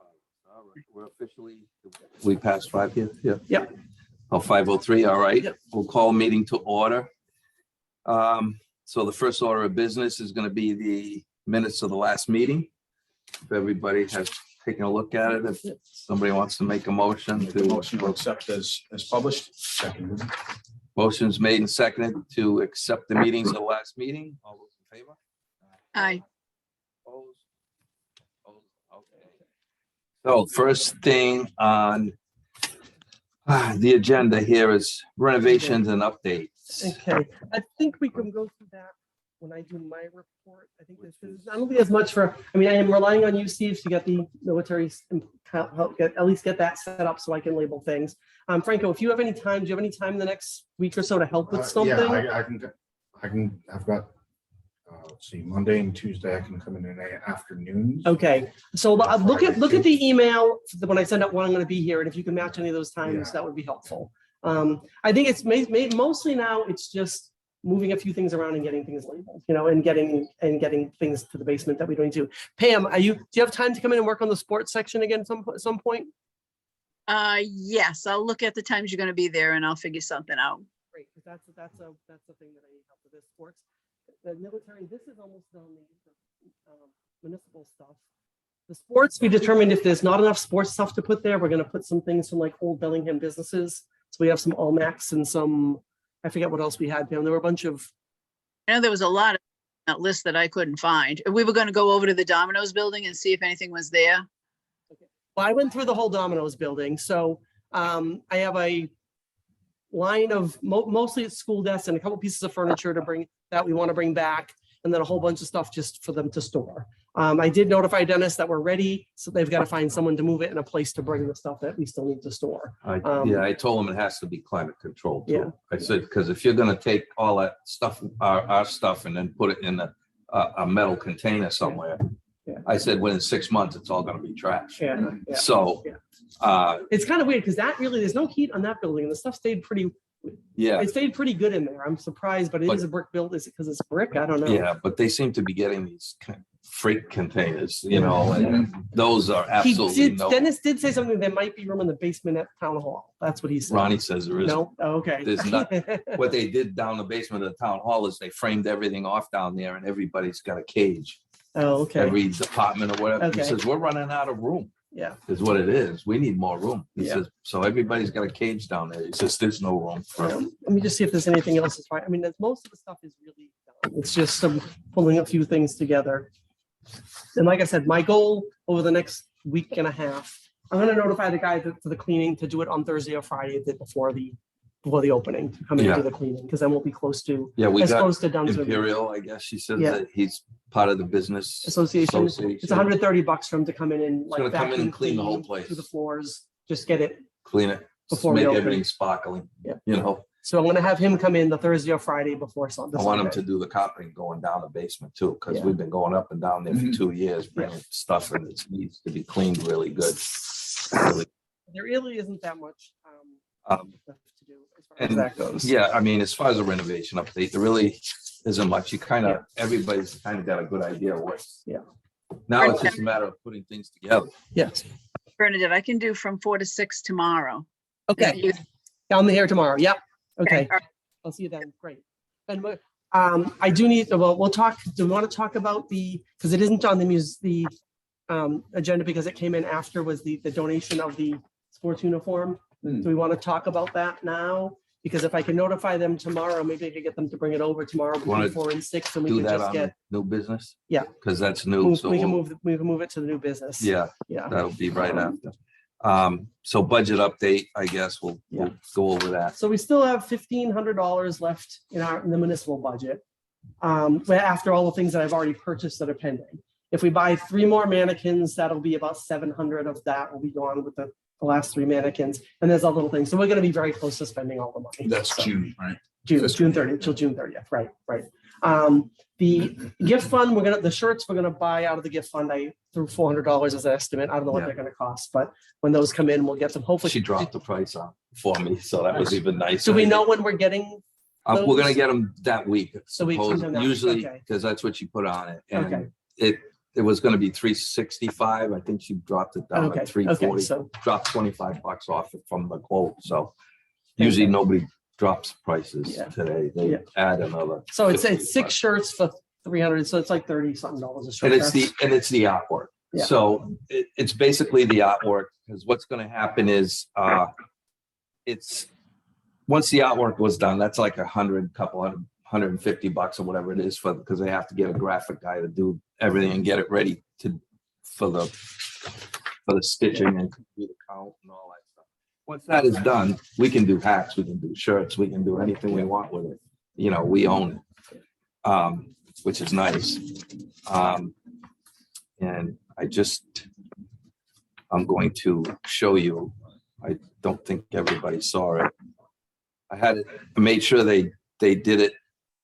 All right, we're officially, we passed 5 here? Yeah. Yep. Oh, 5:03, all right. Yep. We'll call meeting to order. So the first order of business is going to be the minutes of the last meeting. If everybody has taken a look at it, if somebody wants to make a motion Make a motion to accept as published. Second. Motion's made and seconded to accept the meetings of the last meeting. All those in favor? Aye. Opposed? Opposed? Okay. So first thing on the agenda here is renovations and updates. Okay, I think we can go through that when I do my report. I think this is, I don't think as much for, I mean, I am relying on you, Steve, to get the military, help get, at least get that set up so I can label things. Franco, if you have any time, do you have any time in the next week or so to help with something? Yeah, I've got, let's see, Monday and Tuesday, I can come in the afternoons. Okay, so look at the email when I send out when I'm going to be here, and if you can match any of those times, that would be helpful. I think it's mostly now it's just moving a few things around and getting things labeled, you know, and getting things to the basement that we don't need to. Pam, do you have time to come in and work on the sports section again at some point? Yes, I'll look at the times you're going to be there and I'll figure something out. Great, because that's the thing that I need help with this sports. The military, this is almost done, the municipal stuff. The sports, we determined if there's not enough sports stuff to put there, we're going to put some things from like old Bellingham businesses. So we have some Allmax and some, I forget what else we had. There were a bunch of. I know there was a lot of that list that I couldn't find. We were going to go over to the Domino's building and see if anything was there. Okay. Well, I went through the whole Domino's building. So I have a line of mostly it's school desks and a couple pieces of furniture to bring that we want to bring back. And then a whole bunch of stuff just for them to store. I did notify Dennis that we're ready, so they've got to find someone to move it in a place to bring the stuff that we still need to store. Yeah, I told him it has to be climate controlled too. Yeah. I said, because if you're going to take all that stuff, our stuff, and then put it in a metal container somewhere, I said within 6 months, it's all going to be trash. Yeah. So It's kind of weird because that really, there's no heat on that building and the stuff stayed pretty, it stayed pretty good in there. I'm surprised, but it is a brick build. Is it because it's brick? I don't know. Yeah, but they seem to be getting these freight containers, you know, and those are absolutely no. Dennis did say something, there might be room in the basement at town hall. That's what he said. Ronnie says there is. No, oh, okay. There's not. What they did down the basement of the town hall is they framed everything off down there and everybody's got a cage. Oh, okay. Every department or whatever. Okay. He says, we're running out of room. Yeah. Is what it is. We need more room. He Yeah. says, so everybody's got a cage down there. He says, there's no room for Let me just see if there's anything else. That's right. I mean, most of the stuff is really done. It's just pulling a few things together. And like I said, my goal over the next week and a half, I'm going to notify the guy for the cleaning to do it on Thursday or Friday before the opening to come in and do the cleaning, because then we'll be close to we as got close to done to Imperial, I guess she says Yeah. that he's part of the business association. It's $130 for him to come in and like gonna come in and clean the whole clean place. through the floors, just get it. clean it, Before we make open. everything sparkling. Yeah. You know, So I'm going to have him come in the Thursday or Friday before Sunday. I want him to do the carpeting going down the basement too, because Yeah. we've been going up and down there for 2 years, bringing stuff and it needs to be cleaned really good. Really. There really isn't that much Um, left to do as far as And that goes. yeah, I mean, as far as a renovation update, there really isn't much. You kind of, everybody's kind of got a good idea of what. Yeah. Now it's just a matter of putting things together. Yes. Bernadette, I can do from 4 to 6 tomorrow. Okay. I'm here tomorrow. Yep. Okay. all right. I'll see you then. Great. And I do need, well, we'll talk, do we want to talk about because it isn't on the agenda because it came in after was the donation of the sports uniform. Do we want to talk about that now? Because if I can notify them tomorrow, maybe I could get them to bring it over tomorrow between Wanna 4 and 6 and we Do can that just on get, new business? Yeah. Because that's new. So we can move it to the new business. yeah, Yeah. that'll be right after. So budget update, I guess we'll go over that. So we still have $1,500 left in the municipal budget. After all the things that I've already purchased that are pending. If we buy 3 more mannequins, that'll be about 700 of that will be gone with the last 3 mannequins. And there's a little thing. So we're going to be very close to spending all the money. That's So, June, right? June 30th till June 30th. Right. The gift fund, the shirts we're going to buy out of the gift fund. I threw $400 as an estimate. I don't know what they're going to cost, but when those come in, we'll get some. Hopefully, She dropped the price on for me, so that was even nice. Do we know when we're getting? We're those? gonna get them that week. So we supposed- sometime that week, Usually, okay. because that's what she put on it. And Okay. it, it was gonna be 365. I think she dropped it down Okay, to 340. so, Dropped 25 bucks off it from the quote, so usually nobody drops prices Yeah. today. They Yeah. add another. so it's 50 six bucks. shirts for 300, so it's like 30 something dollars a shirt. And it's the artwork. Yeah. So it's basically the artwork, because what's gonna happen is, it's, once the artwork was done, that's like $150 or whatever it is because they have to get a graphic guy to do everything and get it ready for the stitching and do the count and all that stuff. Once that is done, we can do hats, we can do shirts, we can do anything we want with it. You know, we own it, which is nice. And I'm going to show you. I don't think everybody saw it. I made sure they did it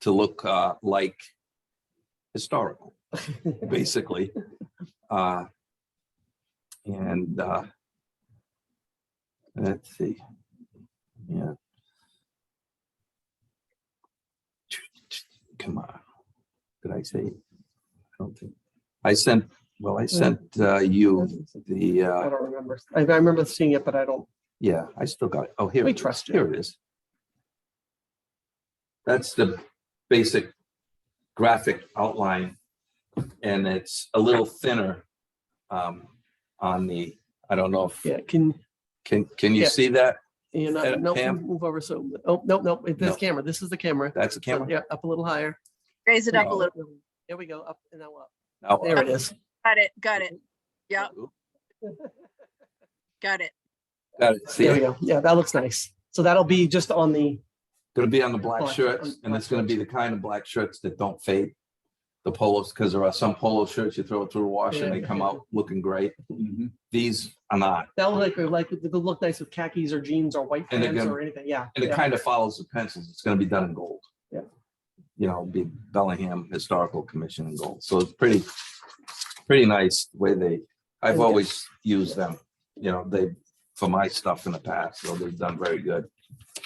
to look like historical, basically. And let's see. Yeah. Come on. Did I say? I don't think. I sent you I the, don't remember. I remember seeing it, but I don't. yeah, I still got it. Oh, here. We it is. trust you. Here it is. That's the basic graphic outline, and it's a little thinner on the, I don't know if, Yeah, can can you Yeah. see that? you Pam? no, move over. So, oh, no, this No. camera. This is the camera. That's the So, camera? yeah, up a little higher. Raise it up a No. little. There we go. Up and now up. Now, There it is. Got it. Yeah, got it. got it. See There we it? go. Yeah, that looks nice. So that'll be just on the, Gonna be on the black Black- shirts, and black it's gonna be the kind of black shirts that don't fade. The polos, because there are some polo shirts you throw it through the wash and they come out looking great. These are not. that'll like it could look nice with khakis or jeans or white And pants again- or anything. Yeah. And it yeah. kind of follows the pencils. It's gonna be done in gold. Yeah. You know, be Bellingham Historical Commission in gold. So it's pretty nice the way I've Okay. always used them. You know, for my stuff in the past, so they've done very good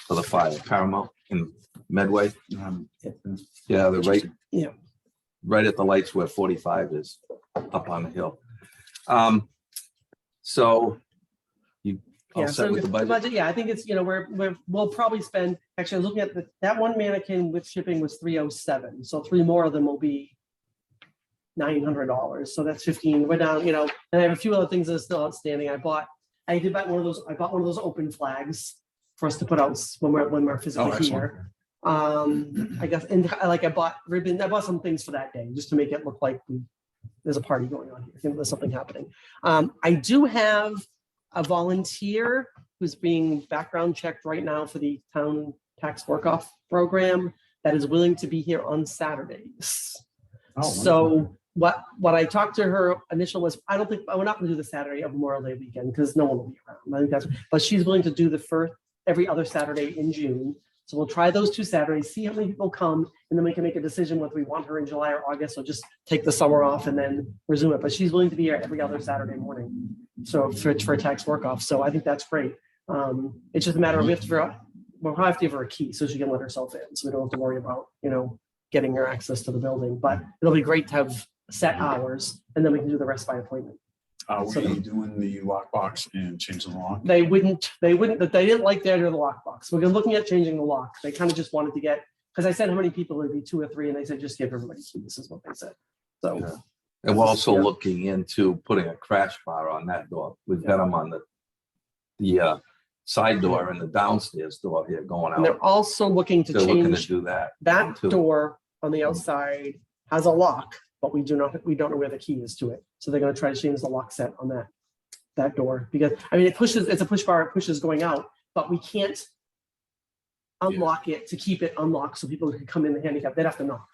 for the fire. Paramount in Medway. Yeah, they're right. Yeah. Right at the lights where 45 is, up on the hill. So you all Yeah, set so with the the budget? yeah, I think it's, we'll probably spend, actually looking at that one mannequin with shipping was 307. So 3 more of them will be $900. So that's 15. We're down, and I have a few other things that are still outstanding. I bought one of those open flags for us to put out when we're physically excellent. here. I guess, and I bought ribbon, I bought some things for that day, just to make it look like there's a party going on here. I think there's something happening. I do have a volunteer who's being background checked right now for the town tax work-off program that is willing to be here on Saturdays. So what I talked to her initial was, I don't think, we're not gonna do the Saturday of Memorial Day weekend because no one will be around. I think but she's willing to do the first, every other Saturday in June. So we'll try those 2 Saturdays, see how many people come, and then we can make a decision whether we want her in July or August, or just take the summer off and then resume it. But she's willing to be here every other Saturday morning. So for a tax work off. So I think that's great. It's just a matter of we'll probably have to give her a key so she can let herself in. So we don't have to worry about, getting her access to the building. But it'll be great to have set hours, and then we can do the rest by appointment. Are we doing the lockbox and changing the lock? They didn't like the idea of the lockbox. We're looking at changing the lock. They kind of just wanted to get, because I said how many people would be 2 or 3, and they said just give everybody keys, is what they said. So Yeah. And we're also Yeah. looking into putting a crash bar on that door. We've got them on the side door and the downstairs door here going and out. they're also looking to They're looking to change do that. that too. door on the outside has a lock, but we don't know where the key is to it. So they're going to try to change the lock set on that door, because it's a push bar, it pushes going out, but we can't unlock it to keep it unlocked so people can come in the handicap. They'd have to knock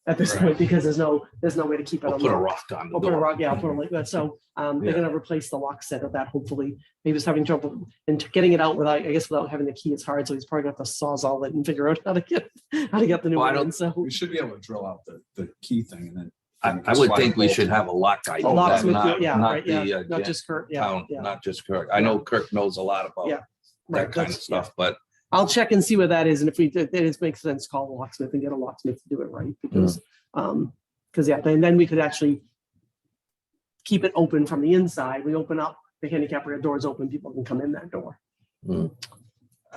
at this Right. point because there's no way to keep it We'll put a unlocked. rock on the I'll put a door. rock, yeah, I'll put a like that. So they're Yeah. gonna replace the lock set of that, hopefully. Maybe he's having trouble and getting it out without having the key. It's hard, so he's probably gonna have to sawzall it and figure out how to get the new Well, I one. don't- in. So We should be able to drill out the key thing and then. I would think we should have a lock guy. do that, locksmith, not- yeah, not right, yeah, the, not just Kurt, yeah, town, yeah. not just Kirk. I know Kirk knows a lot about Yeah. that Right, kind of that's- yeah. stuff, but I'll check and see where that is, and if it makes sense, call the locksmith and get a locksmith to do it right, because yeah, then we could actually keep it open from the inside. We open up the handicap ramp doors open, people can come in that door. Mm.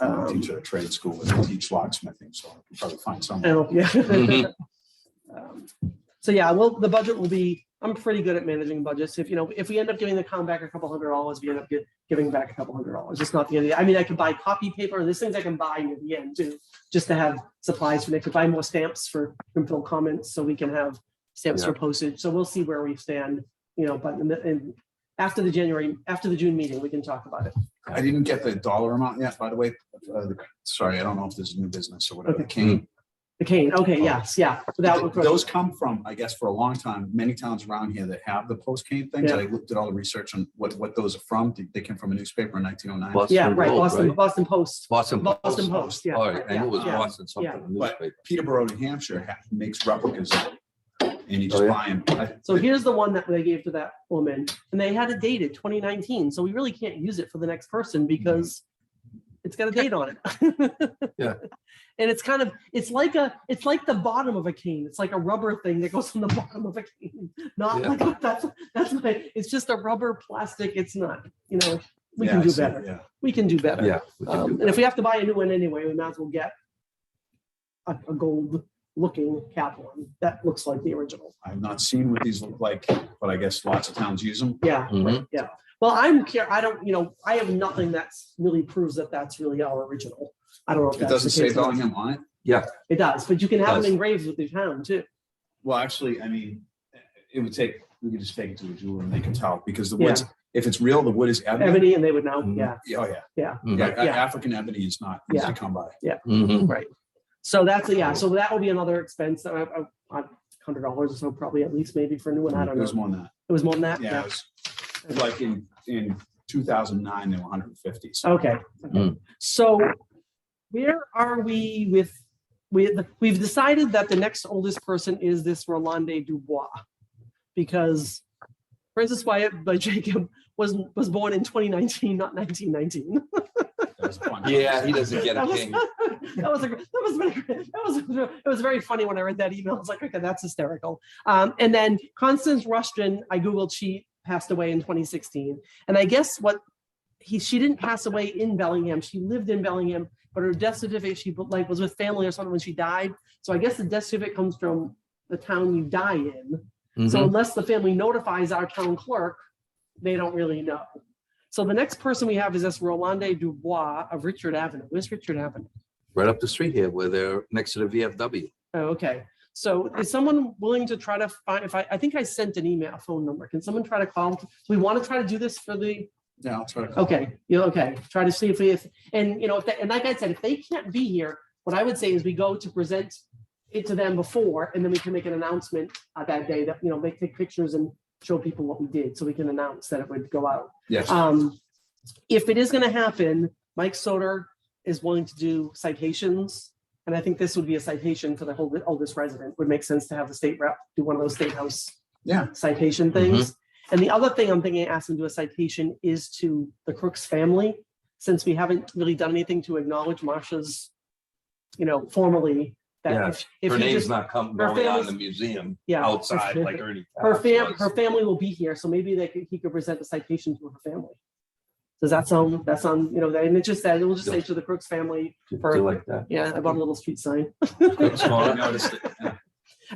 I teach at a trade school and I teach locksmithing, so I can probably find some. Oh, yeah. Mhm. So yeah, well, the budget will be, I'm pretty good at managing budgets. If, if we end up giving the town back a couple $100, we end up giving back a couple $100. It's not the end of the, I mean, I could buy copy paper. There's things I can buy near the end too, just to have supplies for, I could buy more stamps for fill comments so we can have stamps for postage. So we'll see where we stand, but after the June meeting, we can talk about it. I didn't get the dollar amount yet, by the way. Sorry, I don't know if this is new business or whatever. Okay. Cane. The cane, okay, yes, yeah. Those come from, I guess, for a long time, many towns around here that have the post cane things. Yeah. I looked at all the research on what those are from. They came from a newspaper in 1909. Boston Yeah, right, Globe, Boston right? Post. Boston Post, yeah. All right, I knew it was Yeah. Boston something. Yeah. a But newspaper. Peterborough, New Hampshire makes replicas of it. And you just Oh, yeah? buy them. So here's the one that they gave to that woman, and they had it dated 2019, so we really can't use it for the next person because it's got a date on it. Yeah. And it's kind of, it's like the bottom of a cane. It's like a rubber thing that goes on the bottom of a cane. Not Yeah. like that's it's just a rubber plastic. It's not, we Yeah, can I do see, better. Yeah. We can do better. Yeah. we can do And if we have to buy a new one anyway, we might as well get a gold looking cap one that looks like the original. I've not seen what these look like, but I guess lots of towns use them. Yeah. Mhm. Yeah. Well, I don't, I have nothing that's really proves that that's really our original. I don't know if It that's doesn't the say case or not. Bellingham on it. It does, but you can have Does. them engraved with the town too. Well, actually, I mean, we could just take it to a jeweler and they can tell because the wood's, if it's real, the wood is ebony. Ebony, and they would know. Mhm. Yeah. Oh, yeah. Yeah. Mhm. Yeah, Yeah. African ebony is not easy Yeah. to come by. Mhm. Right. So that's so that will be another expense. $100 or so, probably at least maybe for a new one. I don't It was know. more than that. It was more than that. Yeah, it was like in 2009, they were 150. So Okay. Mm. So where are we we've decided that the next oldest person is this Rolande Dubois because Francis Wyatt by Jacob was born in 2019, not 1919. that was fun. Yeah, he doesn't get a king. It was very funny when I read that email. I was like, okay, that's hysterical. And then Constance Rushton, I Googled, she passed away in 2016. And I guess she didn't pass away in Bellingham. She lived in Bellingham, but her death certificate, she was with family or something when she died. So I guess the death certificate comes from the town you die in. So Mhm. unless the family notifies our town clerk, they don't really know. So the next person we have is this Rolande Dubois of Richard Avenue. Where's Richard Avenue? Right up the street here where they're next to the VFW. Oh, okay. So is someone willing to try to find, I think I sent an email, a phone number. Can someone try to call? We want to try to do this for the, Yeah, I'll try to call. okay, okay. Try to see and like I said, if they can't be here, what I would say is we go to present it to them before, and then we can make an announcement that day that, they take pictures and show people what we did, so we can announce that it would go out. Yes. If it is going to happen, Mike Soder is willing to do citations. And I think this would be a citation for the oldest resident. Would make sense to have the state rep do one of those state house citation things. And the other thing I'm thinking, ask him to do a citation is to the Crooks family, since we haven't really done anything to acknowledge Marsha's, formally. That Yeah. if Her he name's just, not going on family's- in the museum Yeah. outside like Ernie. her Taft was. family will be here, so maybe he could present the citation to her family. Does that sound, and it just said, it will just say to the Crooks family. Do for- you like that? Yeah, I bought a little street sign. I noticed it. Yeah.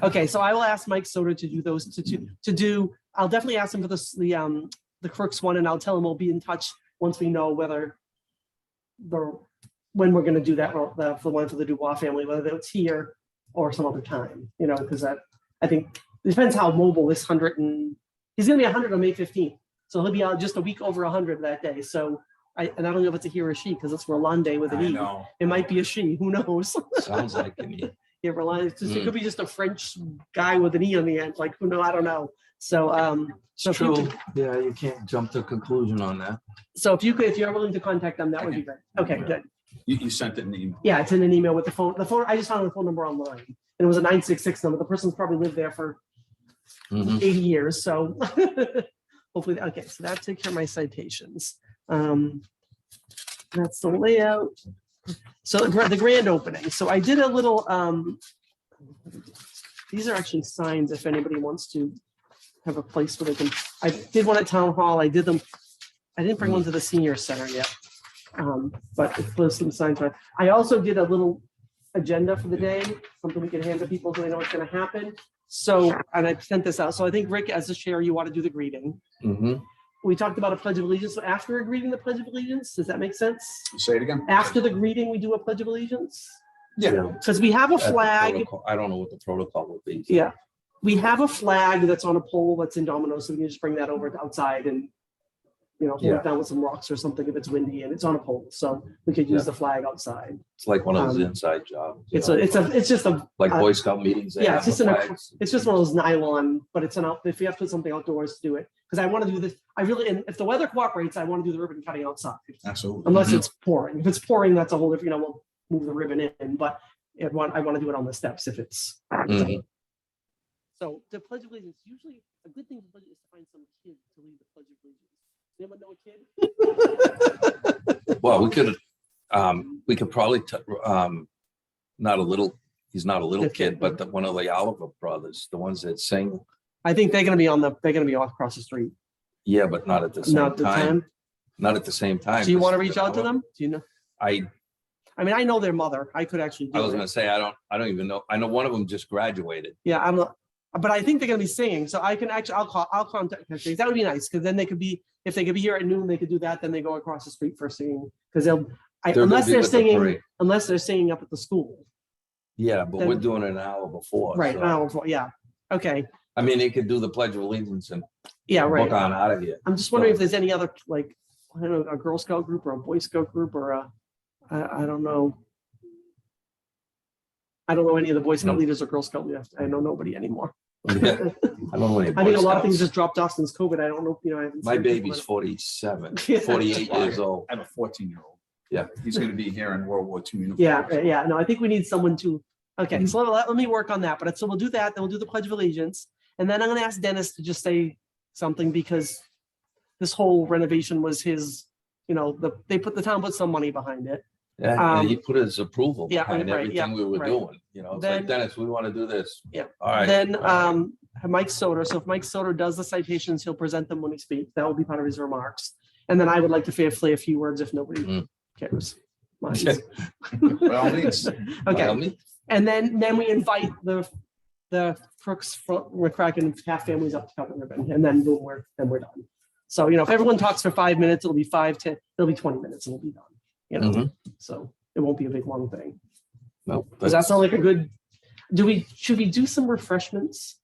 Okay, so I will ask Mike Soder to do those, to do, I'll definitely ask him for the Crooks one, and I'll tell him we'll be in touch once we know when we're gonna do that, for the one for the Dubois family, whether it's here or some other time, because I think, it depends how mobile this he's gonna be 100 on May 15th. So he'll be out just a week over 100 that day. So I don't know if it's a he or a she, because it's Rolande with an I E. know. It might be a she, who knows? Sounds like me. Yeah, it could be just a French guy with an E on the end, like, who know, I don't know. So, so It's if you true. could- Yeah, you can't jump to a conclusion on that. so if you're willing to contact them, that would be great. Okay, good. You sent it in the email. Yeah, it's in an email with the phone. I just found the phone number online, and it was a 966 number. The person's probably lived there for Mhm. 80 years, so hopefully, okay, so that takes care of my citations. That's the layout. So the grand opening. So I did a little, these are actually signs if anybody wants to have a place where they can, I did one at town hall. I did them. I didn't bring one to the senior center yet. But it's close to the sign time. I also did a little agenda for the day, something we can hand to people so they know what's going to happen. So, and I sent this out. So I think Rick, as the chair, you want to do the greeting. Mhm. We talked about a pledge of allegiance. So after greeting the pledge of allegiance, does that make sense? Say it again. After the greeting, we do a pledge of allegiance? Yeah. Because we have a That's the flag. protocol. I don't know what the protocol would be. Yeah. We have a flag that's on a pole that's in Domino's, so we can just bring that over outside and, hold Yeah. it down with some rocks or something if it's windy and it's on a pole. So we could use the flag outside. It's like one of those Um, inside jobs. you It's know, just a, like Boy Scout meetings. They yeah, have it's just the an- flags. it's just one of those nylon, but it's if you have to put something outdoors to do it. Because I want to do this, and if the weather cooperates, I want to do the ribbon cutting outside. Absolutely. Unless Mhm. it's pouring. If it's pouring, that's a whole different, we'll move the ribbon in, but I want to do it on the steps if it's. Mhm. So the Pledge of Allegiance, usually a good thing to pledge is to find some kid to lead the Pledge of Allegiance. Anyone know a kid? Well, we could probably, not a little, he's not a little kid, but one of the Oliver brothers, the ones that sing. I think they're gonna be across the street. Yeah, but not at the same Not the time. time. Not at the same time. Do you want to 'cause reach out to them? Do you know? I I mean, I know their mother. I could actually was do gonna it. say, I don't even know. I know one of them just graduated. Yeah, I'm not, but I think they're gonna be singing. So I can actually, I'll contact them. That would be nice, because then they could be, if they could be here at noon, they could do that. Then they go across the street for singing, because They're gonna unless be they're with the singing, parade. up at the school. Yeah, but we're Then- doing it an hour before. Right. so- Yeah. Okay. I mean, they could do the Pledge of Allegiance and Yeah, right. book on out of here. I'm just wondering if there's any other, like, I don't know, a Girl Scout group or a Boy Scout group or I don't know. I don't know any of the Boy Scout Hmm. leaders or Girl Scout leaders. I know nobody anymore. Yeah, I don't know any I think a Boy lot of things Scouts. just dropped off since COVID. I don't know, I haven't My seen people baby's in- 47, Yeah. 48 years old. I have a 14-year-old. Yeah. He's going to be here in World War II uniform. Yeah, no, I think we need someone to, okay, Mhm. so let me work on that. But so we'll do that, then we'll do the Pledge of Allegiance. And then I'm gonna ask Dennis to just say something, because this whole renovation was his, the town put some money behind it. Yeah, and he put his approval yeah, behind right, yeah, everything we were right. doing. It's Then- like, Dennis, we want to do this. Yeah. All right. Then Mike Soder. So if Mike Soder does the citations, he'll present them when he speaks. That will be part of his remarks. And then I would like to say a few words if nobody Mm. cares. Minds. By all means. By all Okay, means. and then we invite the Crooks, McCracken half families up to cut the ribbon, and then we're done. So if everyone talks for 5 minutes, it'll be 5, 10, it'll be 20 minutes, and we'll be done. Mhm. So it won't be a big long thing. No, Does that sound like a good? Should we do some refreshments?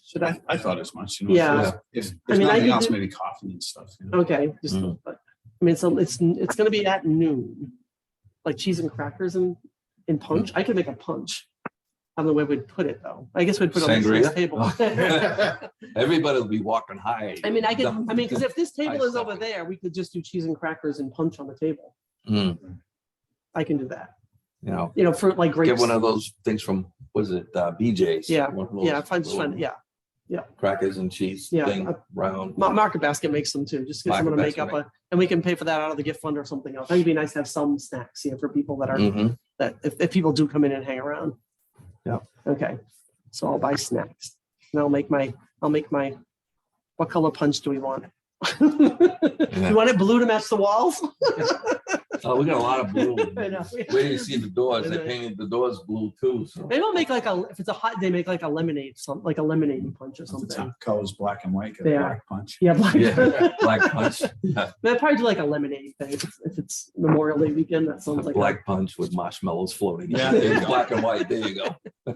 Should I? I thought as much. Yeah. If I there's mean, I nothing could else, do- maybe coffee and stuff. Okay, just, Mm. but, I mean, so it's gonna be at noon, like cheese and crackers and punch. I could make a punch. I don't know where we'd put it though. I guess we'd put it on the Sangria? table. Everybody will be walking high. Because if this table is over stuff. there, we could just do cheese and crackers and punch on the table. Mm, I can do that. Fruit like grapes. Get one of those things from, was it BJ's? Yeah, One of those Yeah, if I just little find, yeah. Crackers and cheese Yeah, thing round. Market Basket makes them too. Just get Market someone to make Basket up and we can pay for that out of the gift fund or something else. I think it'd be nice to have some snacks here for people that are, Mhm. that if people do come in and hang around. Yeah. Okay, so I'll buy snacks and I'll make my, what color punch do we want? You want it blue to match the walls? Oh, we got a lot of blue. I know. Where do you see the doors? I They know. painted the doors blue too, so. Maybe I'll make if it's a hot day, make like a lemonade, like a lemonade punch or The something. top color's black and white, got They a are. black punch. Yeah, black. Yeah, black punch. Yeah, I'd probably do like a lemonade thing if it's Memorial Day weekend. That sounds like black punch with marshmallows floating. Yeah. There you go. Black and white, there you go.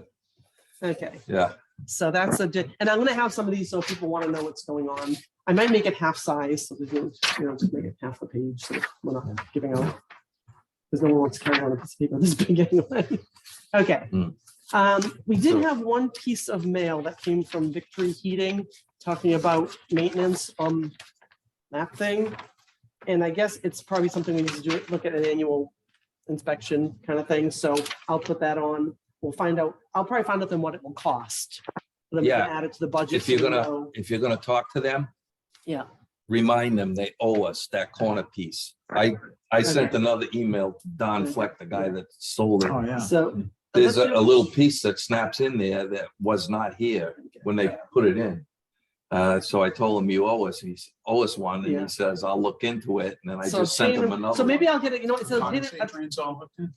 Okay, Yeah, so that's and I'm gonna have some of these so people want to know what's going on. I might make it half size, so there's just make it half the page, so we're not giving out. Because no one wants to carry on a piece of paper this big anyway. Okay. We did So- have one piece of mail that came from Victory Heating talking about maintenance on that thing. And I guess it's probably something we need to do, look at an annual inspection kind of thing. So I'll put that on. We'll find out. I'll probably find out then what it will cost. And then we can Yeah. add it to the budget. if you're so we gonna, know. if you're gonna talk to them, Yeah, remind them they owe us that corner piece. I sent Okay. another email to Don Okay. Fleck, the guy that sold it. Oh, yeah. so. There's let's a do- little piece that snaps in there that was not here when they put it in. So I told him you owe us, owe us one, and Yeah. he says, I'll look into it, and then I So just sent him obtain- another. So maybe one. I'll get it, you know, it says, Condensate drains all hooked in?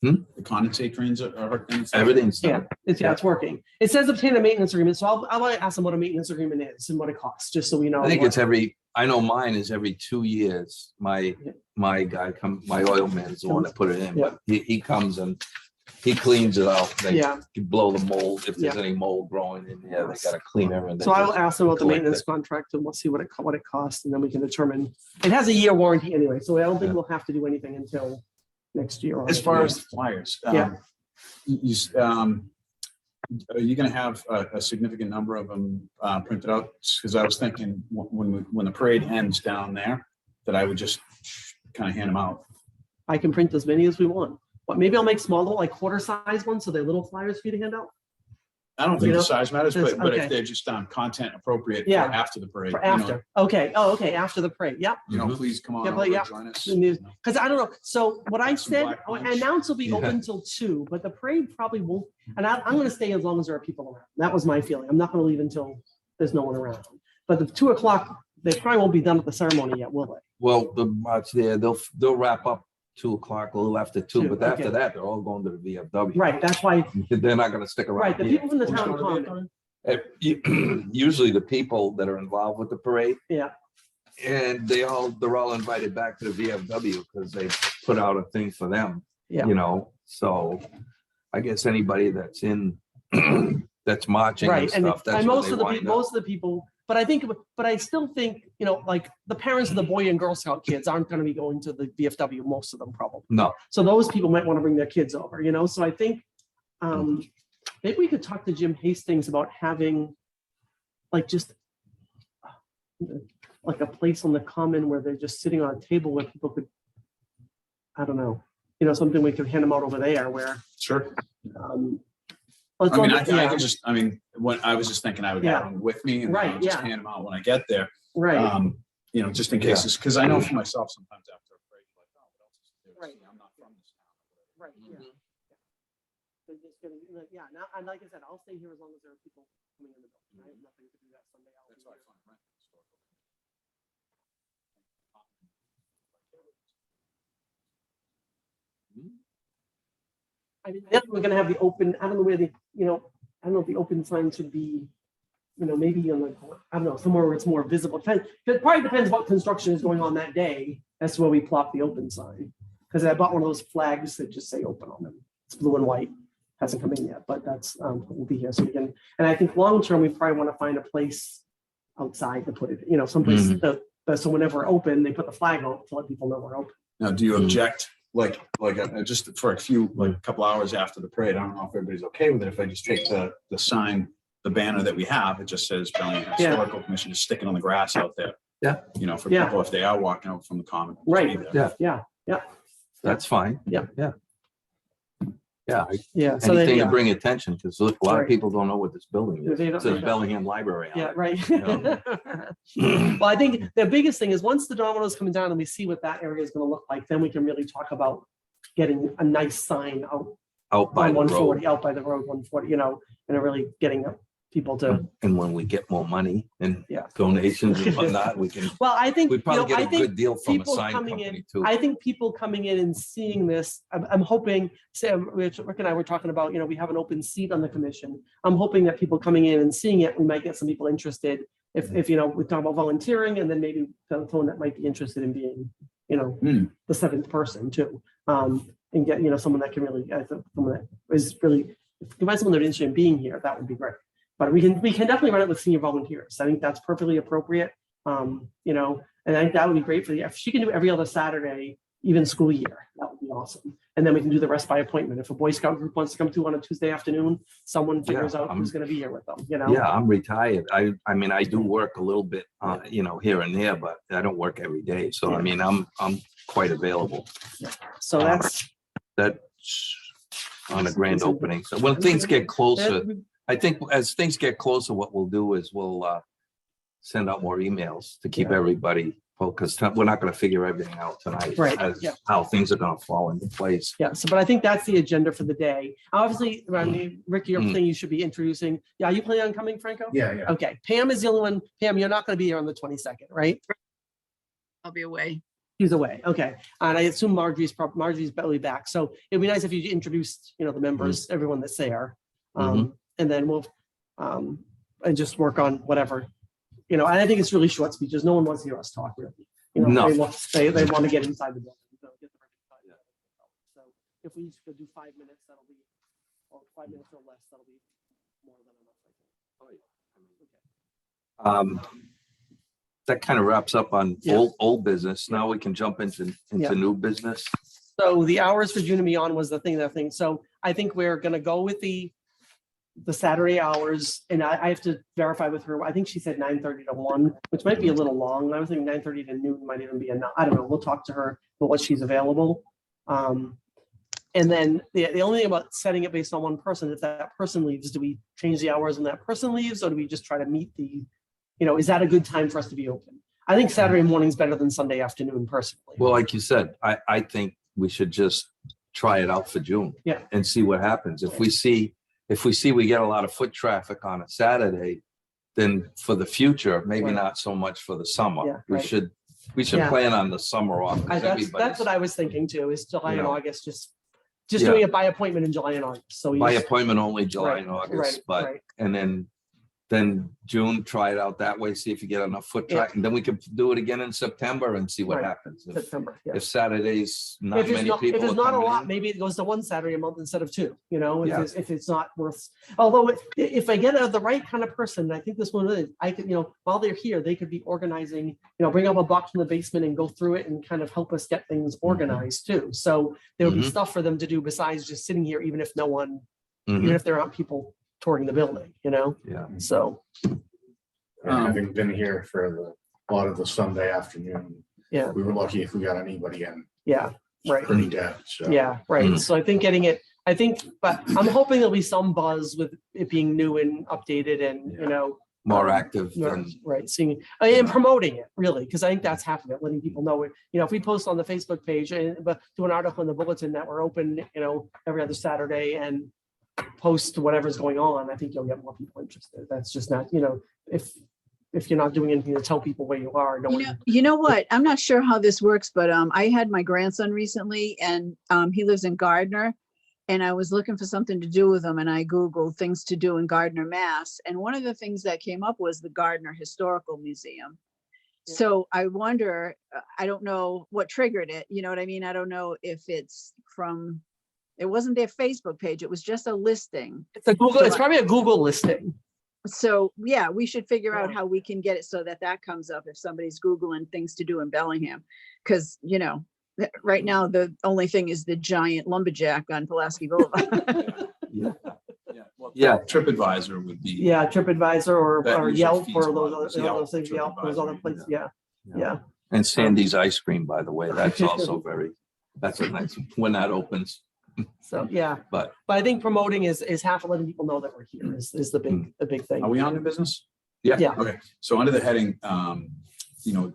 Hmm? The condensate drains are hooked in? Everything's yeah, done. it's working. It says obtain a maintenance agreement, so I'll ask them what a maintenance agreement is and what it costs, just so we know. I think what- it's I know mine is every 2 years. My oil man is the one that put it in, but he comes and he cleans it out. They Yeah, blow the mold. If there's Yeah. any mold growing in there, they gotta clean everything. so I'll ask them about the collect maintenance it. contract and we'll see what it costs, and then we can determine. It has a year warranty anyway, so I don't think Yeah. we'll have to do anything until next year. As far as the flyers. Yeah. Are you gonna have a significant number of them printed out? Because I was thinking when the parade ends down there, that I would just kind of hand them out. I can print as many as we want. But maybe I'll make smaller, like quarter size ones, so they're little flyers for you to hand out I don't think You the know, size matters, this- but okay. if they're just content appropriate for Yeah. after the parade. for you know, after. Okay, oh, okay, after the parade, yep. Mhm. Please come on Yeah, over but and yeah. join us. And there's- Because I don't know, so what I Some said, black punch. announce will be Yeah. open till 2, but the parade probably won't. And I'm gonna stay as long as there are people around. That was my feeling. I'm not gonna leave until there's no one around. But the 2 o'clock, they probably won't be done with the ceremony yet, will they? Well, the march there, they'll wrap up 2 o'clock, a little after 2, 2, but after okay. that, they're all going to the VFW. Right, that's why, They're not gonna stick around. right, the here. people from the Who's town going to the common, Usually the people that are involved with the parade. Yeah. And they're all invited back to the VFW because they put out a thing for them. Yeah. You know, so I guess anybody that's that's marching and right, and stuff, that's and what most they of the, wind up. most of the people, but I still think, you know, like the parents of the Boy and Girl Scout kids aren't gonna be going to the VFW, most of them probably. No, So those people might want to bring their kids over, you know, so I think, maybe we could talk to Jim Hastings about having like just like a place on the common where they're just sitting on a table where people could, I don't know, you know, something we could hand them out over there where, Sure. let's I mean, all- I yeah, could just, I mean, when I was just thinking I would Yeah. have them with me and Right, I'll just yeah. hand them out when I get there. right, You know, just in case, because I know for myself sometimes after a break, like, oh, what else is there? Right. See, I'm not from this town. right, yeah. They're just gonna, yeah, now, and like I said, I'll stay here as long as there are people coming in the building. I have nothing to do that Sunday. I'll That's be why I here. find rent historical. I mean, if we're gonna have the open, I don't know where the, you know, I don't know if the open sign should be, you know, maybe on the, I don't know, somewhere where it's more visible. It probably depends what construction is going on that day. That's where we plop the open sign. Because I bought one of those flags that just say open on them. It's blue and white. Hasn't come in yet, but that's, we'll be here so we can, and I think long-term, we probably want to find a place outside to put it, you know, someplace that, so whenever we're open, they put the flag out to let people know we're open. Now, do you object, like, just for a few, like, a couple hours after the parade? I don't know if everybody's okay with it. If I just take the sign, the banner that we have, it just says Bellingham Yeah. Historical Commission, just stick it on the grass out there. Yeah. You know, for Yeah. people, if they are walking out from the common. just Right. be there. Yeah. That's fine. Yeah. Yeah. Yeah, Yeah, so they, anything to yeah, bring attention, because look, a lot of Right. people don't know what this building is. They don't- It says yeah. Bellingham Library on yeah, it. right. Yeah. Well, I think the biggest thing is once the dominoes coming down and we see what that area is gonna look like, then we can really talk about getting a nice sign out Out by on the one road. forty, out by the road 140, you know, and really getting people to, And when we get more money and Yeah. donations and whatnot, we can, well, I think, we you probably know, I get a think good deal from a people sign coming company in, too. I think people coming in and seeing this, I'm hoping, Sam, Rick and I were talking about, you know, we have an open seat on the commission. I'm hoping that people coming in and seeing it, we might get some people interested. If, you know, we talk about volunteering and then maybe someone that might be interested in being, you know, the 7th person too. And get, you know, someone that can really, someone that is really, if you find someone that is interested in being here, that would be great. But we can definitely run it with senior volunteers. I think that's perfectly appropriate. You know, and I think that would be great if she can do every other Saturday, even school year, that would be awesome. And then we can do the rest by appointment. If a Boy Scout group wants to come through on a Tuesday afternoon, someone figures out who's going to be here with them, you know? Yeah, I'm retired. I mean, I do work a little bit, you know, here and there, but I don't work every day. So, I mean, I'm quite available. So that's, That's on a grand opening. So when things get closer, I think as things get closer, what we'll do is we'll send out more emails to keep Yeah. everybody Well, because we're not going to figure everything out tonight. Right, As yeah. how things are going to fall into place. Yeah, so, but I think that's the agenda for the day. Obviously, I mean, Ricky, you're saying you should be introducing. Yeah, are you planning on coming, Franco? Yeah, yeah. Okay, Pam is the only one. Pam, you're not going to be here on the 22nd, right? I'll be away. She's away. Okay, and I assume Marjorie's barely back. So it'd be nice if you introduced, the members, everyone that's there, and then we'll and just work on whatever. And I think it's really short speeches. No one wants to hear us talk really. No. They want to get inside the building. So get the right inside. So if we just could do 5 minutes, that'll be, or 5 minutes or less, that'll be more than enough. I think. That kind of wraps up on Yeah. old business. Now we can jump into Yeah. new business. So the hours for June and beyond was the thing. So I think we're gonna go with the Saturday hours, and I have to verify with her. I think she said 9:30 to 1, which might be a little long. I was thinking 9:30 to noon might even be enough. I don't know. We'll talk to her about what she's available. And then the only thing about setting it based on one person, if that person leaves, do we change the hours when that person leaves, or do we just try to meet is that a good time for us to be open? I think Saturday morning is better than Sunday afternoon personally. Well, like you said, I think we should just try it out for June. Yeah. And see what happens. If we see we get a lot of foot traffic on a Saturday, then for the future, maybe Right. not so much for the summer. Yeah, We right. should Yeah. plan on the summer off. 'Cause That's everybody's what I was thinking too, is July and You know. August, just Yeah. doing it by appointment in July and August. So by appointment only July Right, and August, right, but right. and then June, try it out that way, see if you get enough foot Yeah. traffic, and then we can do it again in September and see what Right. happens. September, yeah. If Saturday's not If many people it's are not a coming lot, in, maybe it goes to one Saturday a month instead of two, Yeah. if it's not worth. Although if I get the right kind of person, I think this one is, I could, while they're here, they could be organizing, bring up a box from the basement and go through it and kind of help us get things organized too. So there would be Mhm. stuff for them to do besides just sitting here, even if Mhm. even if there aren't people touring the building, Yeah. so, And having been here for a lot of the Sunday afternoon, yeah, we were lucky if we got anybody in. yeah, right. Pretty dead. So Yeah, right. Mhm. So I think but I'm hoping there'll be some buzz with it being new and updated and, More active than right, seeing and promoting it really, because I think that's half of it, letting people know it. If we post on the Facebook page but do an article in the bulletin that we're open, every other Saturday and post whatever's going on, I think you'll get more people interested. That's just not, if you're not doing anything to tell people where you are, no one. You know what? I'm not sure how this works, but I had my grandson recently, and he lives in Gardner, and I was looking for something to do with him, and I Googled things to do in Gardner, Mass. And one of the things that came up was the Gardner Historical Museum. Yeah. So I wonder, I don't know what triggered it. You know what I mean? I don't know if it's from, it wasn't their Facebook page. It was just a listing. It's probably a Google listing. So yeah, we should figure out Yeah. how we can get it so that comes up if somebody's Googling things to do in Bellingham. Because, right now, the only thing is the giant lumberjack on Pulaski Boulevard. yeah. Well, Yeah. TripAdvisor would be. Yeah, TripAdvisor That or usually Yelp feeds or a lot of those this. Yelp, those things, Yelp, those other TripAdvisor, places. Yeah. And Sandy's ice cream, by the way, that's also that's a nice when that opens. So, yeah, But but I think promoting is half of letting people know that we're here is the big thing. Are we on new business? Yeah. Okay, so under the heading,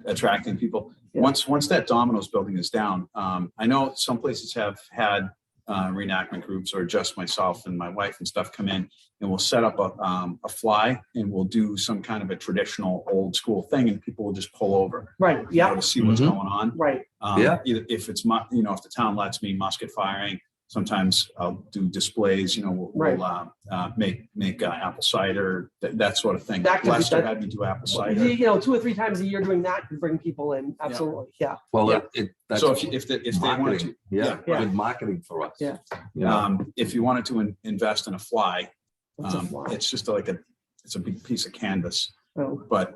attracting people, Yeah. once that Domino's building is down, I know some places have had reenactment groups or just myself and my wife and stuff come in and we'll set up a fly and we'll do some kind of a traditional old school thing and people will just pull over. Right, yeah, To see what's Mhm. going on. right, Yeah. Either if it's, if the town lets me musket firing, sometimes I'll do displays, Right. we'll make apple cider, that sort of thing. That could be- Lester that- had me do apple cider. 2 or 3 times a year doing that can bring people in, absolutely, yeah. well, Yeah. that's So if they wanted marketing. to, Yeah, Yeah. good marketing for us. Yeah. if you wanted to invest in a fly, What's a fly? it's just it's a big piece of canvas, Oh, but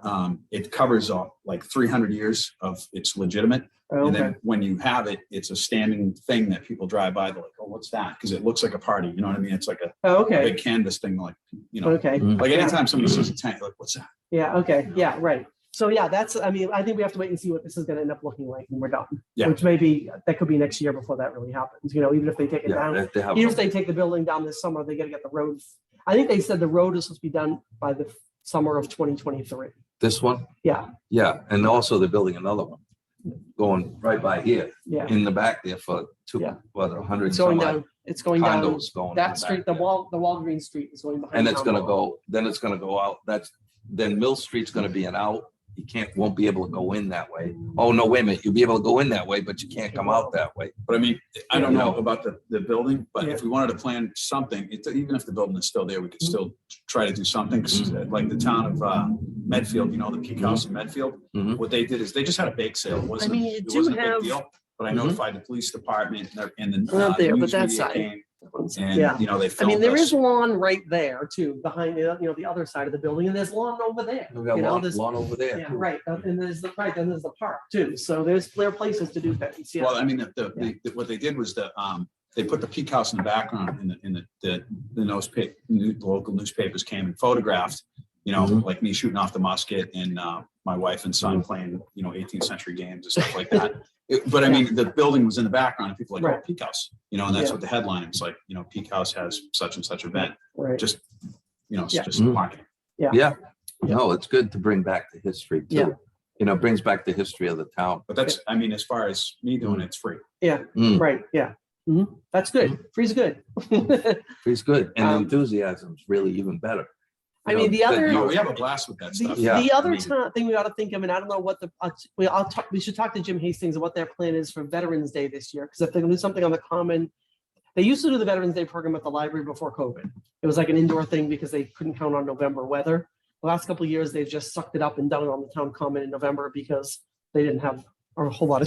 it covers like 300 years of it's legitimate. And okay, then when you have it, it's a standing thing that people drive by. They're like, "Oh, what's that?" Because it looks like a party. You know what I mean? It's like a okay, big canvas thing. Like okay, like anytime somebody sees a tank, like, "What's that?" yeah, okay, yeah, right. So, yeah, I think we have to wait and see what this is gonna end up looking like when we're done. Yeah. Which that could be next year before that really happens, even if they take it down. Yeah, they have Even if they take the building down this summer, they gotta get the road. I think they said the road is supposed to be done by the summer of 2023. This one? Yeah, Yeah, and also they're building another one going right by here yeah. in the back there for Yeah. 100 It's going some odd down, it's going down condos going. in that back street, the there. Walgreens street is going behind. And it's town gonna hall. go, then it's gonna go out. Then Mill Street's gonna be an out. You won't be able to go in that way. Oh, no, wait a minute. You'll be able to go in that way, but you can't come out that way. But I mean, I don't Yeah. know about the building, but Yeah. if we wanted to plan something, even if the building is still there, we could still try to do something. 'Cause, like the town of Medfield, the Peak House in Medfield, Mhm. what they did is they just had a bake sale. It wasn't, mean, you it do wasn't a have- big deal. But I Mhm. notified the police department and the Not there, but news that media side. came, Yeah. and, they I filmed mean, there us. is lawn right there too, behind the other side of the building, and there's lawn over there. We got You know, lawn there's- over there. Yeah, right, and there's then there's the park too, so there are places to do things, yeah. Well, I mean, what they did was they put the Peak House in the background in the newspaper, the local newspapers came and photographed, Mhm. like me shooting off the musket and my wife and son playing, 18th century games and stuff like that. But I mean, the building was in the background and people were like, oh, Right. Peak House, and that's Yeah. what the headline was like, Peak House has such and such event, Right, just, it's Yeah. just Mhm. marketing. Yeah, no, it's good to bring back the history Yeah. too. Brings back the history of the town. But that's, I mean, as far as me doing it, it's free. Mm, right, yeah. Mhm. That's good, free's good. It's good. And Um, enthusiasm's really even better. I mean, the other- No, we have a blast with that stuff. Yeah, The I other mean- thing we ought to think of, and I don't know what we should talk to Jim Hastings and what their plan is for Veterans Day this year, because if they're gonna do something on the common, they used to do the Veterans Day program at the library before COVID. It was like an indoor thing because they couldn't count on November weather. The last couple of years, they've just sucked it up and done it on the town common in November because they didn't have a whole lot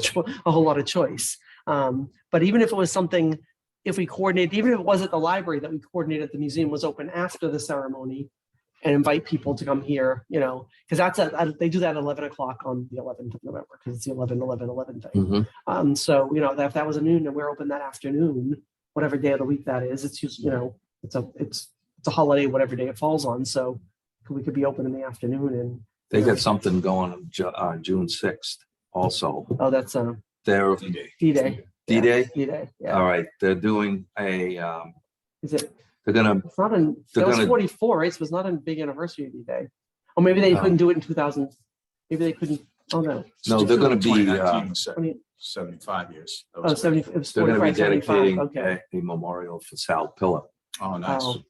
of choice. But even if it was something, if we coordinate, even if it was at the library that we coordinated, the museum was open after the ceremony, and invite people to come here, because they do that at 11 o'clock on the 11th of November, because it's the 11/11/11 thing. Mhm. So, if that was a noon and we're open that afternoon, whatever day of the week that is, it's just, it's a holiday, whatever day it falls on. So we could be open in the afternoon and, They got something going on June 6th also. oh, that's They're D-Day. D-Day. D-Day? D-Day, yeah. All right, they're doing Is it, they're gonna, it's not in, They're that was gonna- 44, right? So it was not a big anniversary of D-Day. Or maybe they No. couldn't do it in 2000. Maybe they couldn't, oh no. No, they're gonna be, 2019 was 20 75 years. That Oh, was- 70, it was they're gonna be 45, 75, dedicating okay. a memorial for Sal Pillar Oh, nice. Oh.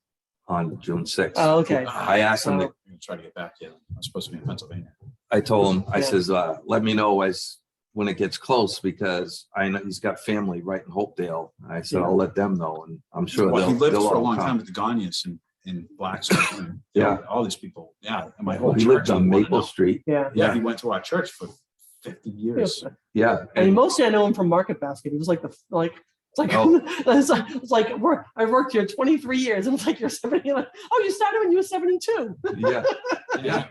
on June 6th. Oh, okay. I asked him, Oh. I'm gonna try to get back yet. I'm supposed to be in Pennsylvania. I told him, I Yeah. says, let me know when it gets close, because I know he's got family right in Hopedale. I said, Yeah. I'll let them know, and I'm sure Well, he they'll. lived they'll for a all long come. time with the Gagnes in Blackstone. And, Yeah. all these people. Yeah. And my Well, whole he church. lived on wanted to Maple know. Street. Yeah. Yeah, Yeah. he went to our church for 50 years. Yeah. I mean, mostly I know him from Market Basket. He was like it's like, Oh. it's like I worked here 23 years. And it's like, you're 70. Like, oh, you started when you were 72. Yeah, yeah.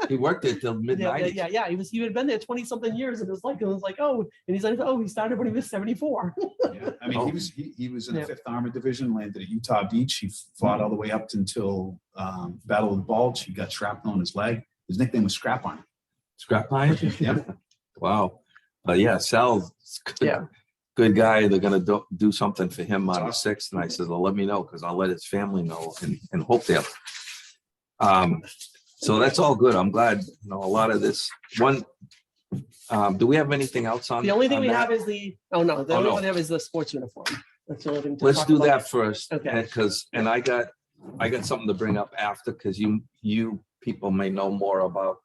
He worked there till mid Yeah, nineties. yeah. He had been there 20 something years. And it was like, oh, and he's like, oh, he started when he was 74. Yeah. I mean, Oh. he was in the Yeah. 5th Armored Division, landed at Utah Beach. He fought all the way up until Battle of the Bulge. He got shrapnel on his leg. His nickname was Scrap Iron. Scrap iron? Yeah. Wow. But yeah, Sal's good, Yeah. good guy. They're gonna do something for him on the That's 6th. And I said, well, let me know, because I'll let his family know in Hopedale. So that's all good. I'm glad, a lot of this one. Do we have anything else on? The only thing on we that? have is the only no. one we have is the sports uniform. That's the only thing. to Let's talk do about. that first. Okay. Because, I got something to bring up after, because you people may know more about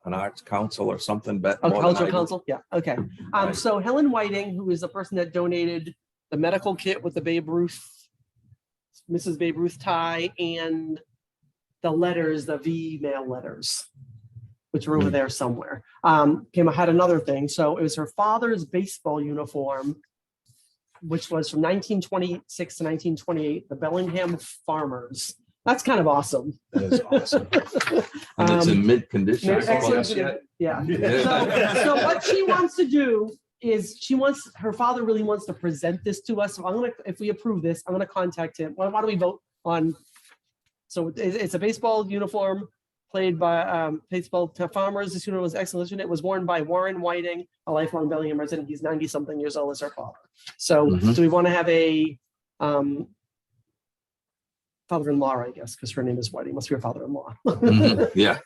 an arts council or something, but. Oh, more than I cultural do. council, yeah, okay. Right. So Helen Whiting, who is the person that donated the medical kit with the Mrs. Babe Ruth tie and the letters, the V-mail letters, which are over there somewhere. Had another thing. So it was her father's baseball uniform, which was from 1926 to 1928, the Bellingham Farmers. That's kind of awesome. That is awesome. And it's in mid condition. Makes excellent. yet. Yeah. Yeah. So what she wants to do is her father really wants to present this to us. So if we approve this, I'm gonna contact him. Why don't we vote on? So it's a baseball uniform played by baseball farmers. This uniform was excellent. It was worn by Warren Whiting, a lifelong Bellingham resident. He's 90 something years old as her father. So Mhm. do we want to have a father-in-law, I guess, because her name is White. He must be her father-in-law. Mhm. Yeah,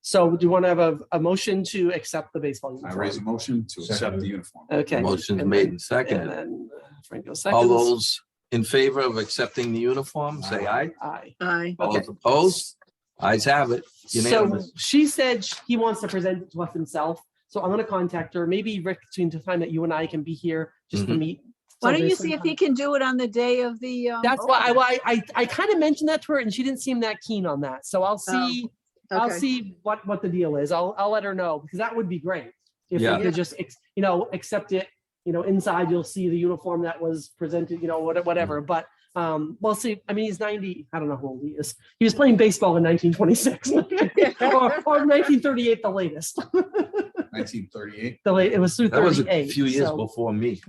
So do you want to have a motion to accept the baseball I uniform? raise a motion to accept Second. the uniform. Okay. motion's And made then- and And seconded. then Franco All seconds. those in favor of accepting the uniform, say aye. Aye. Aye. All Okay. those opposed? Ayes have it. So Unanimous. she said he wants to present it to us himself. So I'm going to contact her. Maybe Rick, between the time that you and I can be here just to Mhm. meet. Why So don't you there's see some if he time. can do it on the day of the? That's why I kind of mentioned that to her and she didn't seem that keen on that. So I'll see. I'll Okay. see what the deal is. I'll let her know because that would be great. If Yeah. we could just, accept it, inside you'll see the uniform that was presented, whatever. But we'll see. I mean, he's 90. I don't know how old he is. He was playing baseball in 1926 or 1938, the latest. 1938. It was through That was a 38. few years so, before me.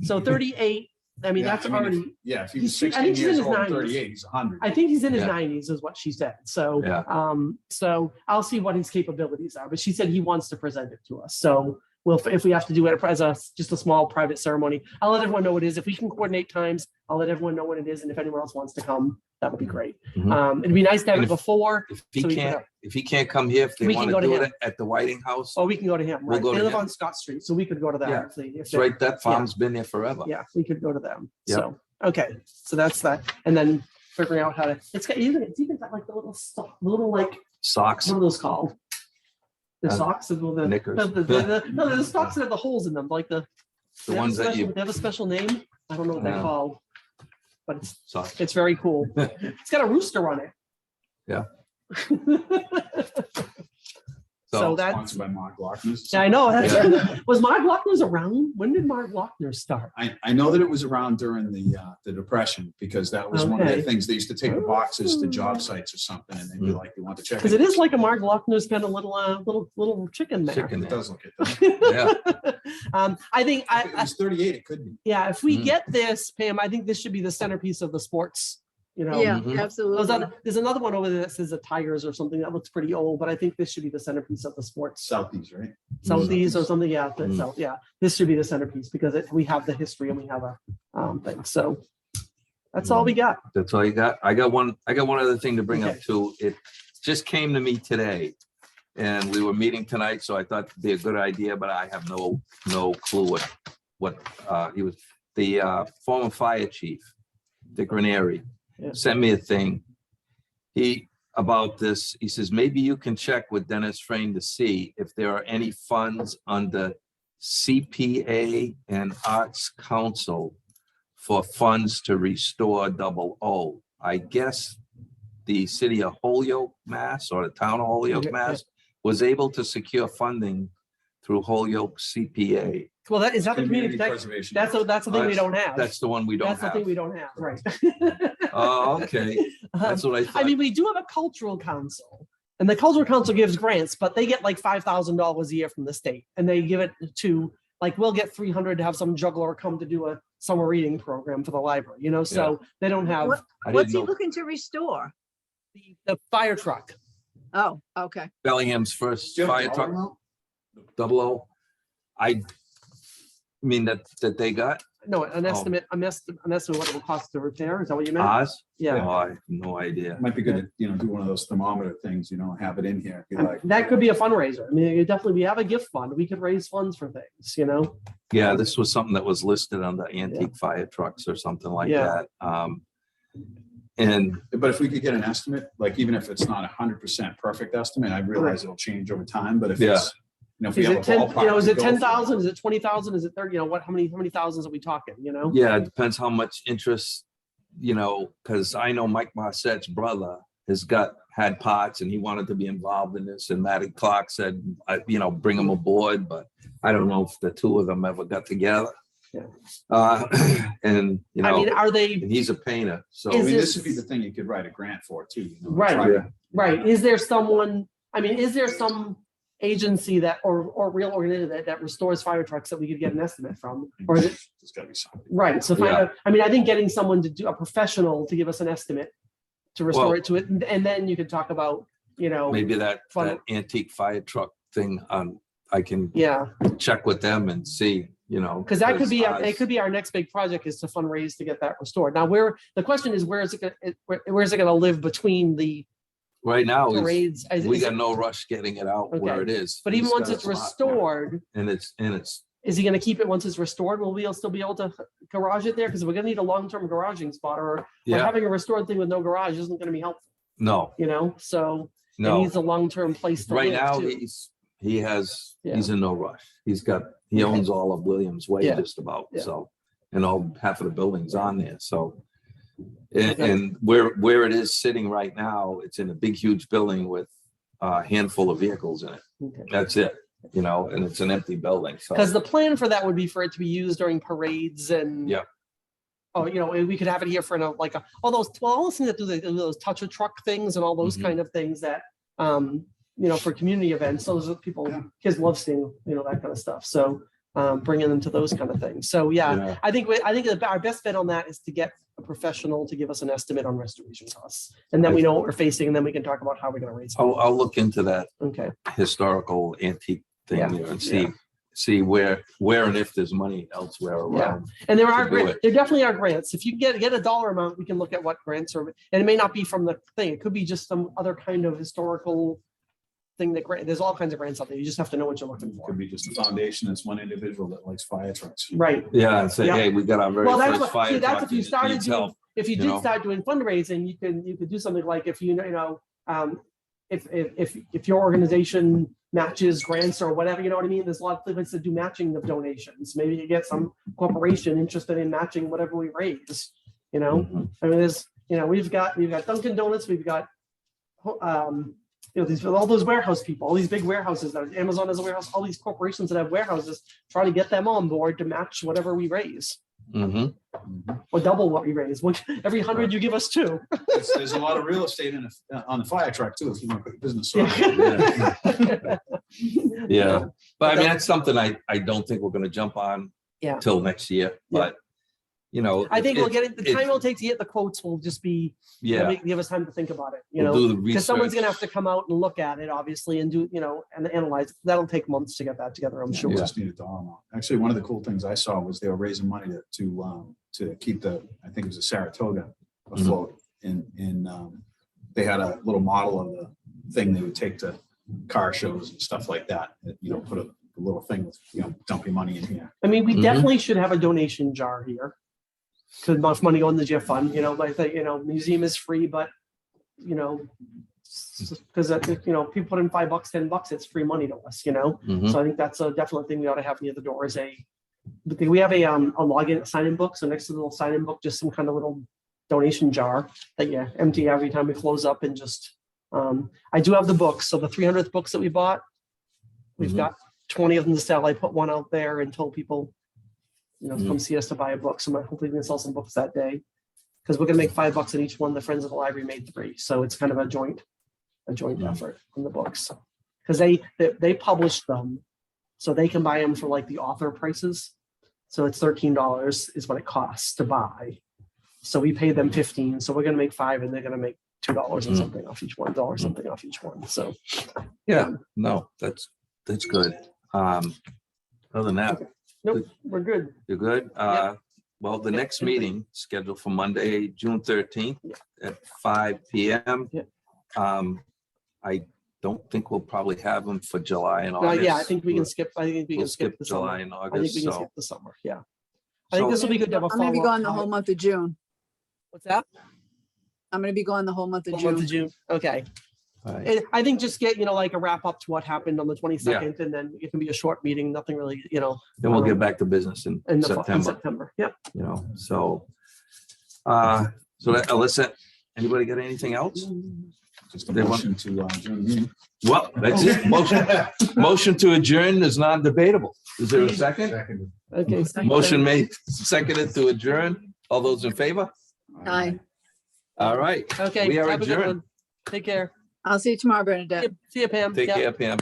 So 38. I mean, Yeah, that's I mean, if- already. Yeah, if he He's- was I think 16 he's in years his old, 90s. 38, he's 100. I think he's in his Yeah. 90s, is what she said. So, Yeah. so I'll see what his capabilities are. But she said he wants to present it to us. So if we have to do it as just a small private ceremony, I'll let everyone know what it is. If we can coordinate times, I'll let everyone know what it is. And if anyone else wants to come, that would be great. Mhm. It'd be nice to have And it before. If he So we can't, can- if he can't come here, if they We can want go to to do him. it at the Whiting House, Oh, we can go to him. We'll Right. go They to live him. on Scott Street, so we could go to them. Yeah. If it's right, that farm's been there forever. Yeah, we could go to them. Yep. So, okay, so that's that. And then figuring out how to, it's even got like the little like, Socks, what are those called? The Uh, socks, no, knickers. the socks that have the holes in them, like the ones that you, they have a special name. I don't know what they're Yeah. called, but socks. it's very cool. It's got a rooster on it. Yeah. So So, that's, Sponsored by Mark Lochner's. yeah, I know. Yeah. Was Mark Lochner's around? When did Mark Lochner start? I know that it was around during the Depression, because that was one of the Okay. things. They used to take the boxes to job sites or something, and they'd be like, "You want to check?" Because it is like a Mark Lochner's kind of little chicken there. Chicken. It does look at that. I think If it was 38, it could be. yeah, if we Mm. get this, Pam, I think this should be the centerpiece of the sports, Yeah, Mhm. Those absolutely. other- there's another one over there that says the Tigers or something that looks pretty old, but I think this should be the centerpiece of the sports. Southeast, right? Southeast or something, yeah. Mm. So yeah, this should be the centerpiece because we have the history and we have a thing. So that's all we got. that's all you got? I got one other thing to bring up Okay. too. It just came to me today. And we were meeting tonight, so I thought it'd be a good idea, but I have no clue what he was, the former fire chief, Dick Ranieri, Yeah. sent me a thing. About this, he says, maybe you can check with Dennis Frayne to see if there are any funds under CPA and Arts Council for funds to restore 00. I guess the city of Holyoke, Mass, or the town of Holyoke, Okay, Mass, was able to secure funding through Holyoke CPA. Well, is that the community? preservation. That's the thing we don't have. That's the one we don't That's the thing have. we don't have, right? Oh, okay. That's what I I thought. mean, we do have a cultural council, and the cultural council gives grants, but they get like $5,000 a year from the state, and they give it to, like, we'll get 300 to have some juggler come to do a summer reading program for the library, so they don't have What- I What's didn't he know looking to restore? the fire truck. Oh, okay. Bellingham's first Do you have a fire dollar truck, amount? 00. I mean that they got No, an estimate what it will cost to repair. Is that what you meant? ours? Yeah. Oh, I have no idea. It might be good to, do one of those thermometer things, have it in here. Be like, That could be a fundraiser. I mean, we have a gift fund. We could raise funds for things, Yeah, this was something that was listed on the antique fire trucks or something like Yeah. that. And But if we could get an estimate, like even if it's not 100% perfect estimate, I realize it'll change over time, but if Yeah. it's, if we Is have a it 10, ballpark. is to it go for, 10,000? Is it 20,000? Is it 30? How many thousands are we talking, yeah, it depends how much interest, because I know Mike Marsette's brother had parts and he wanted to be involved in this, and Matty Clark said, bring him aboard, but I don't know if the two of them ever got together. Yeah. And I mean, are they, and he's a painter, so I Is mean, this- this would be the thing you could write a grant for too. Right. Try to- right, is there some agency that, or real organization that restores fire trucks that we could get an estimate from? Or is it, There's gotta be something. right, so find out, I think getting someone to do, a professional to give us an estimate to restore Well- it to it, and then you could talk about, maybe that fun- antique fire truck thing on I can Yeah, check with them and see, you know. because that could be, ours- it could be our next big project is to fundraise to get that restored. Now, the question is, where is it gonna live between the Right now, parades? we got no rush getting it out where it Okay. is. But even He's once got a it's spot restored, And it's, is he gonna keep it once it's restored? Will we still be able to garage it there? Because we're gonna need a long-term garaging spot, or yeah, having a restored thing with no garage isn't gonna be helpful, no, you know? So it no. needs a long-term place to Right live, now, too. he's in no rush. He owns all of Williams Way Yeah. just about, Yeah. so, and all, half of the buildings on there, so. And, Okay. and where it is sitting right now, it's in a big, huge building with a handful of vehicles in it. Okay. That's it, you know, and it's an empty building, so. Because the plan for that would be for it to be used during parades and. Yeah. Oh, you know, we could have it here for all those things that do those touch a truck things and all those Mhm. kind of things that, you know, for community events, those are people, kids love seeing, you know, that kind of stuff. So, bringing them to those kind of things. So, yeah, I think our best bet on that is to get a professional to give us an estimate on restoration costs. And then we know what we're facing, and then we can talk about how we're gonna raise it. I'll look into that Okay, historical antique thing Yeah. here and see where and if there's money elsewhere around. and there are To do grants, it. there definitely are grants. If you get a dollar amount, we can look at what grants are, and it may not be from the thing. It could be just some other kind of historical thing there's all kinds of grants out there. You just have to know what you're looking for. Could be just a foundation. It's one individual that likes fire trucks. Right. Yeah, and say, Yeah. hey, we got our very Well, that's first what, fire see, that's truck. if you and it started needs doing, help. if you you did know? start doing fundraising, you could do something like if if your organization matches grants or whatever, you know what I mean? There's a lot of places that do matching of donations. Maybe you get some corporation interested in matching whatever we raise, you know? Mhm. I mean, we've got Dunkin' Donuts, we've got, you know, all those warehouse people, all these big warehouses that Amazon has a warehouse, all these corporations that have warehouses, try to get them on board to match whatever we raise Mhm. or double what we raise. Every 100 you give us two. There's a lot of real estate on the fire truck too, if you want to put your business on. Yeah, but I mean, that's something I don't think we're gonna jump on Yeah. till next year, but, you know. I think we'll get it. The it- time it'll take to get the quotes will just be, Yeah, give us time to think about it, you we'll know? do the Because someone's gonna have research. to come out and look at it, obviously, and do, you know, and analyze. That'll take months to get that together, I'm sure. We just need a dollar amount. Actually, one of the cool things I saw was they were raising money to keep I think it was a Saratoga afloat. And they had a little model of the thing they would take to car shows and stuff like that. You know, put a little thing with, you know, dump your money in here. I mean, we Mhm. definitely should have a donation jar here. Cause enough money go in the GIF fund, you know, like, you know, museum is free, but, you know, because, you know, people put in $5, $10, it's free money to us, you know? Mhm. So I think that's a definite thing we ought to have near the door is we have a login sign-in book. So next to the little sign-in book, just some kind of little donation jar that you empty every time we close up and just, I do have the books. So the 300th books that we bought, we've Mhm. got 20 of them to sell. I put one out there and told people, you know, Mhm. come see us to buy a book. So hopefully we can sell some books that day. Because we're gonna make $5 in each one. The Friends of the Library made 3. So it's kind of a joint Mhm. effort on the books. Because they publish them, so they can buy them for like the author prices. So it's $13 is what it costs to buy. So we pay them 15. So we're gonna make 5 and they're gonna make $2 or Mhm. something off each one, $1 something off each one. So Yeah, no, that's good. Other than that, nope, we're good. you're good. Well, the next meeting scheduled for Monday, June 13th at 5 PM. Yeah. I don't think we'll probably have them for July and August. Yeah, I think we can skip. I think we We'll can skip the July summer. and I think August, we can so. skip the summer. Yeah. I think this will be good to have a I'm gonna be follow-up gone the whole month of June. What's that? I'm gonna be gone the whole month of Whole month of June. June. Okay. All right. I think just get, you know, like a wrap up to what happened on the 22nd, and then it can be a short meeting, nothing really, you know, Then we'll get back to business in in September, September. Yep. you know, so. So that, Alyssa, anybody got anything else? Just a They want- motion to adjourn the meeting. Well, that's it. Motion to adjourn is non-debatable. Is there a second? Second. Okay. Motion made, seconded to adjourn. All those in favor? Aye. All right. Okay. We are have a good adjourned. one. Take care. I'll see you tomorrow, Bernadette. See you, Pam. Take Yep. care, Pam.